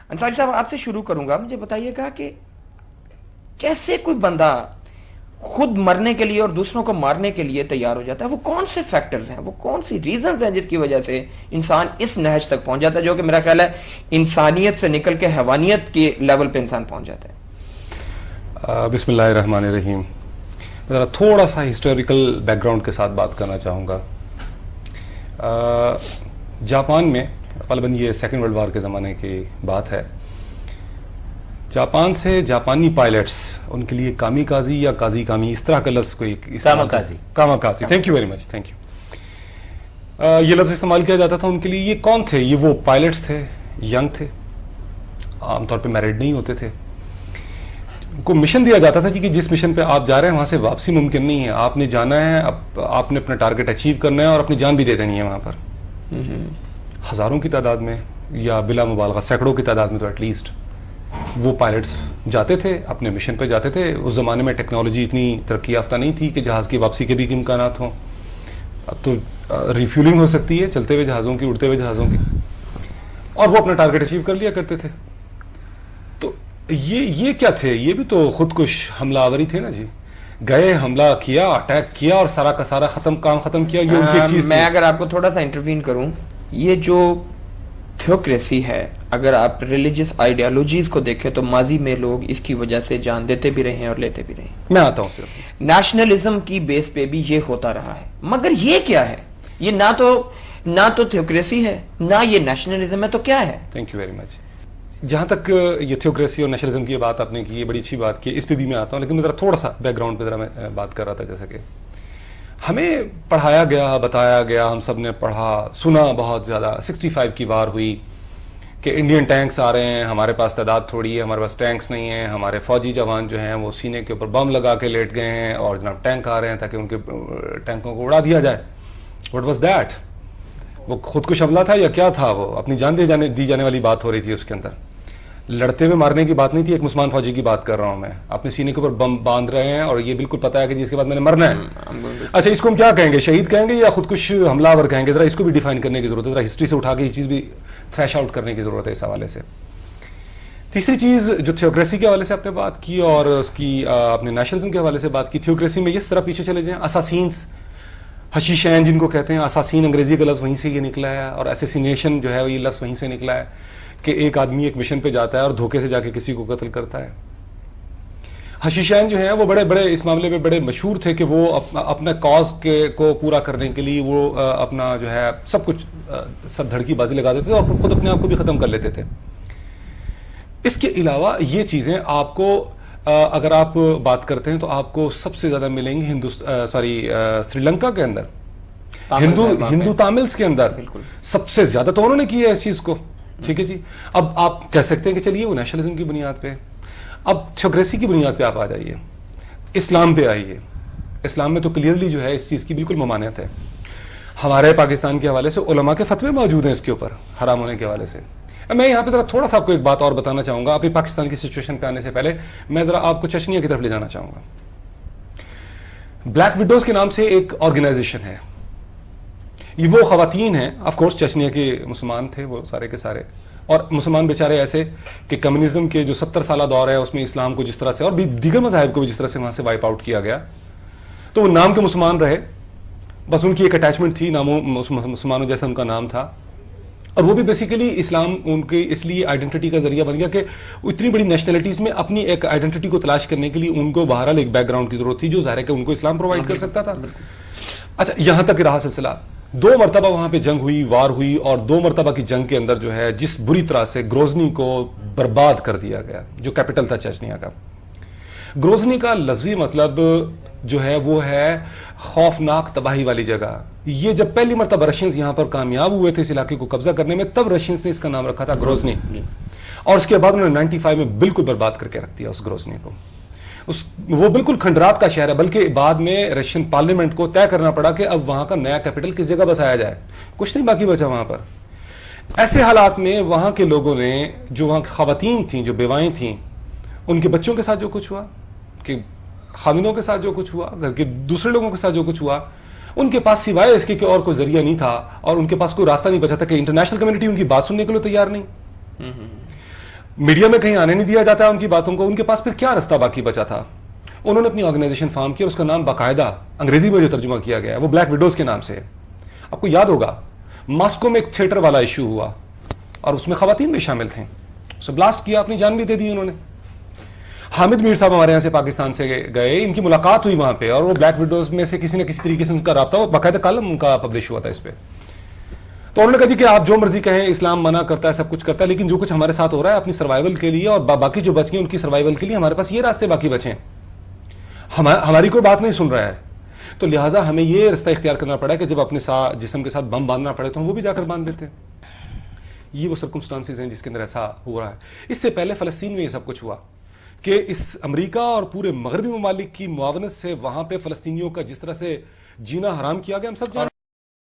انصاری صاحب آپ سے شروع کروں گا. مجھے بتائیے گا کہ کیسے کوئی بندہ خود مرنے کے لیے اور دوسروں کو مارنے کے لیے تیار ہو جاتا ہے؟ وہ کون سے فیکٹرز ہیں, وہ کون سی ریزنز ہیں جس کی وجہ سے انسان اس نہج تک پہنچ جاتا ہے, جو کہ میرا خیال ہے انسانیت سے نکل کے حیوانیت کے لیول پہ انسان پہنچ جاتا ہے؟ بسم اللہ الرحمن الرحیم. میں ذرا تھوڑا سا ہسٹوریکل بیک گراؤنڈ کے ساتھ بات کرنا چاہوں گا. جاپان میں غالباً یہ سیکنڈ ورلڈ وار کے زمانے کی بات ہے. جاپان سے جاپانی پائلٹس, ان کے لیے کامی کازی یا کازی کامی اس طرح کا لفظ کوئی kamikaze, thank you very much, thank you, یہ لفظ استعمال کیا جاتا تھا ان کے لیے. یہ کون تھے؟ یہ وہ پائلٹس تھے, ینگ تھے, عام طور پہ میرڈ نہیں ہوتے تھے. ان کو مشن دیا جاتا تھا کہ جس مشن پہ آپ جا رہے ہیں وہاں سے واپسی ممکن نہیں ہے, آپ نے جانا ہے, آپ نے اپنا ٹارگٹ اچیو کرنا ہے اور اپنی جان بھی دے دینی ہے وہاں پر. ہزاروں کی تعداد میں یا بلا مبالغہ سینکڑوں کی تعداد میں تو ایٹ لیسٹ وہ پائلٹس جاتے تھے, اپنے مشن پہ جاتے تھے. اس زمانے میں ٹیکنالوجی اتنی ترقی یافتہ نہیں تھی کہ جہاز کی واپسی کے بھی امکانات ہوں. اب تو ریفیولنگ ہو سکتی ہے چلتے ہوئے جہازوں کی, اڑتے ہوئے جہازوں کی, اور وہ اپنا ٹارگٹ اچیو کر لیا کرتے تھے. تو یہ کیا تھے؟ یہ بھی تو خودکش حملہ آوری تھے نا جی. گئے, حملہ کیا, اٹیک کیا اور سارا کا سارا کام ختم کیا. یہ ان کی ایک چیز میں اگر آپ کو تھوڑا سا انٹروین کروں, یہ جو تھیوکریسی ہے, اگر آپ ریلیجیس آئیڈیالوجیز کو دیکھیں تو ماضی میں لوگ اس کی وجہ سے جان دیتے بھی رہے ہیں اور لیتے بھی رہے ہیں. میں آتا ہوں صرف نیشنلزم کی بیس پہ بھی یہ ہوتا رہا ہے. مگر یہ کیا ہے؟ یہ نہ تو تھیوکریسی ہے, نہ یہ نیشنلزم ہے, تو کیا ہے؟ تھینک یو ویری مچ. جہاں تک یہ تھیوکریسی اور نیشنلزم کی بات آپ نے کی, یہ بڑی اچھی بات کی, اس پہ بھی میں آتا ہوں. لیکن میں ذرا تھوڑا سا بیک گراؤنڈ پہ ذرا میں بات کر رہا تھا. جیسا کہ ہمیں پڑھایا گیا, بتایا گیا, ہم سب نے پڑھا سنا بہت زیادہ. 65 کی وار ہوئی کہ انڈین ٹینکس آ رہے ہیں, ہمارے پاس تعداد تھوڑی ہے, ہمارے پاس ٹینکس نہیں ہیں, ہمارے فوجی جوان جو ہیں وہ سینے کے اوپر بم لگا کے لیٹ گئے ہیں اور جناب ٹینک آ رہے ہیں تاکہ ان کے ٹینکوں کو اڑا دیا جائے. What was that? وہ خودکش حملہ تھا یا کیا تھا؟ وہ اپنی جان دی جانے والی بات ہو رہی تھی اس کے اندر. لڑتے ہوئے مارنے کی بات نہیں تھی. ایک مسلمان فوجی کی بات کر رہا ہوں میں, اپنے سینے کے اوپر بم باندھ رہے ہیں اور یہ بالکل پتا ہے کہ جس کے بعد میں نے مرنا ہے. اچھا, اس کو ہم کیا کہیں گے؟ شہید کہیں گے یا خودکش حملہ آور کہیں گے؟ ذرا اس کو بھی ڈیفائن کرنے کی ضرورت ہے, ذرا ہسٹری سے اٹھا کے یہ چیز بھی تھریش آؤٹ کرنے کی ضرورت ہے اس حوالے سے. تیسری چیز جو تھیوکریسی کے حوالے سے آپ نے بات کی اور اس کی اپنے نیشنلزم کے حوالے سے بات کی. تھیوکریسی میں اس طرح پیچھے چلے جائیں, اساسینس, حشیشین جن کو کہتے ہیں, اساسین انگریزی کا لفظ وہیں سے یہ نکلا ہے, اور اسیسینیشن جو ہے یہ لفظ وہیں سے نکلا ہے کہ ایک آدمی ایک مشن پہ جاتا ہے اور دھوکے سے جا کے کسی کو قتل کرتا ہے. حشیشین جو ہیں وہ بڑے اس معاملے میں بڑے مشہور تھے کہ وہ اپنا کاز کو پورا کرنے کے لیے وہ اپنا جو ہے سب کچھ سر دھڑ کی بازی لگا دیتے تھے اور خود اپنے آپ کو بھی ختم کر لیتے تھے. اس کے علاوہ یہ چیزیں آپ کو اگر آپ بات کرتے ہیں تو آپ کو سب سے زیادہ ملیں گی سری لنکا کے اندر, ہندو تاملز کے اندر سب سے زیادہ تو انہوں نے کی ہے اس چیز کو. ٹھیک ہے جی. اب آپ کہہ سکتے ہیں کہ چلیے وہ نیشنلزم کی بنیاد پہ. اب تھیوکریسی کی بنیاد پہ آپ آ جائیے, اسلام پہ آئیے. اسلام میں تو کلیئرلی جو ہے اس چیز کی بالکل ممانعت ہے. ہمارے پاکستان کے حوالے سے علماء کے فتوے موجود ہیں اس کے اوپر حرام ہونے کے حوالے سے. میں یہاں پہ ذرا تھوڑا سا آپ کو ایک بات اور بتانا چاہوں گا. اپنی پاکستان کی سچویشن پہ آنے سے پہلے میں ذرا آپ کو چچنیا کی طرف لے جانا چاہوں گا. بلیک وڈوز کے نام سے ایک آرگنائزیشن ہے. یہ وہ خواتین ہیں, آف کورس چچنیا کے مسلمان تھے وہ سارے کے سارے, اور مسلمان بیچارے ایسے کہ کمیونزم کے جو 70 سالہ دور ہے اس میں اسلام کو جس طرح سے اور بھی دیگر مذاہب کو بھی جس طرح سے وہاں سے وائپ آؤٹ کیا گیا, تو وہ نام کے مسلمان رہے, بس ان کی ایک اٹیچمنٹ تھی, ناموں مسلمانوں جیسا ان کا نام تھا. اور وہ بھی بیسیکلی اسلام ان کے اس لیے آئیڈینٹی کا ذریعہ بن گیا کہ اتنی بڑی نیشنلٹیز میں اپنی ایک آئیڈینٹی کو تلاش کرنے کے لیے ان کو بہرحال ایک بیک گراؤنڈ کی ضرورت تھی جو ظاہر ہے کہ ان کو اسلام پرووائڈ کر سکتا تھا. اچھا, یہاں تک رہا سلسلہ. 2 مرتبہ وہاں پہ جنگ ہوئی, وار ہوئی, اور 2 مرتبہ کی جنگ کے اندر جو ہے جس بری طرح سے گروزنی کو برباد کر دیا گیا, جو کیپٹل تھا چچنیا کا. گروزنی کا لفظی مطلب جو ہے وہ ہے خوفناک تباہی والی جگہ. یہ جب پہلی مرتبہ رشینز یہاں پر کامیاب ہوئے تھے اس علاقے کو قبضہ کرنے میں, تب رشینز نے اس کا نام رکھا تھا گروزنی, اور اس کے بعد انہوں نے 95 میں بالکل برباد کر کے رکھ دیا اس گروزنی کو. وہ بالکل کھنڈرات کا شہر ہے, بلکہ بعد میں رشین پارلیمنٹ کو طے کرنا پڑا کہ اب وہاں کا نیا کیپٹل کس جگہ بسایا جائے, کچھ نہیں باقی بچا وہاں پر. ایسے حالات میں وہاں کے لوگوں نے, جو وہاں کی خواتین تھیں, جو بیوائیں تھیں, ان کے بچوں کے ساتھ جو کچھ ہوا, کہ خاوندوں کے ساتھ جو کچھ ہوا, گھر کے دوسرے لوگوں کے ساتھ جو کچھ ہوا, ان کے پاس سوائے اس کے کہ اور کوئی ذریعہ نہیں تھا, اور ان کے پاس کوئی راستہ نہیں بچا تھا کہ انٹرنیشنل کمیونٹی ان کی بات سننے کے لیے تیار نہیں. میڈیا میں کہیں آنے نہیں دیا جاتا ان کی باتوں کو. ان کے پاس پھر کیا رستہ باقی بچا تھا؟ انہوں نے اپنی آرگنائزیشن فارم کی اور اس کا نام باقاعدہ انگریزی میں جو ترجمہ کیا گیا ہے وہ بلیک وڈوز کے نام سے ہے. آپ کو یاد ہوگا ماسکو میں ایک تھیٹر والا ایشو ہوا اور اس میں خواتین بھی شامل تھیں, اسے بلاسٹ کیا, اپنی جان بھی دے دی انہوں نے. حامد میر صاحب ہمارے یہاں سے پاکستان سے گئے, ان کی ملاقات ہوئی وہاں پہ اور وہ بلیک وڈوز میں سے کسی نہ کسی طریقے سے ان کا رابطہ, وہ باقاعدہ کالم ان کا پبلش ہوا تھا اس پہ. تو انہوں نے کہا جی کہ آپ جو مرضی کہیں, اسلام منع کرتا ہے, سب کچھ کرتا ہے, لیکن جو کچھ ہمارے ساتھ ہو رہا ہے اپنی سروائیول کے لیے اور باقی جو بچ گئے ان کی سروائیول کے لیے ہمارے پاس یہ راستے باقی بچے ہیں, ہماری کوئی بات نہیں سن رہا ہے. تو لہٰذا ہمیں یہ رستہ اختیار کرنا پڑا کہ جب اپنے جسم کے ساتھ بم باندھنا پڑے تو ہم وہ بھی جا کر باندھ دیتے ہیں. یہ وہ سرکمسٹانسز ہیں جس کے اندر ایسا ہو رہا ہے. اس سے پہلے فلسطین میں یہ سب کچھ ہوا کہ اس امریکہ اور پورے مغربی ممالک کی معاونت سے وہاں پہ فلسطینیوں کا جس طرح سے جینا حرام کیا گیا, ہم سب جانتے ہیں.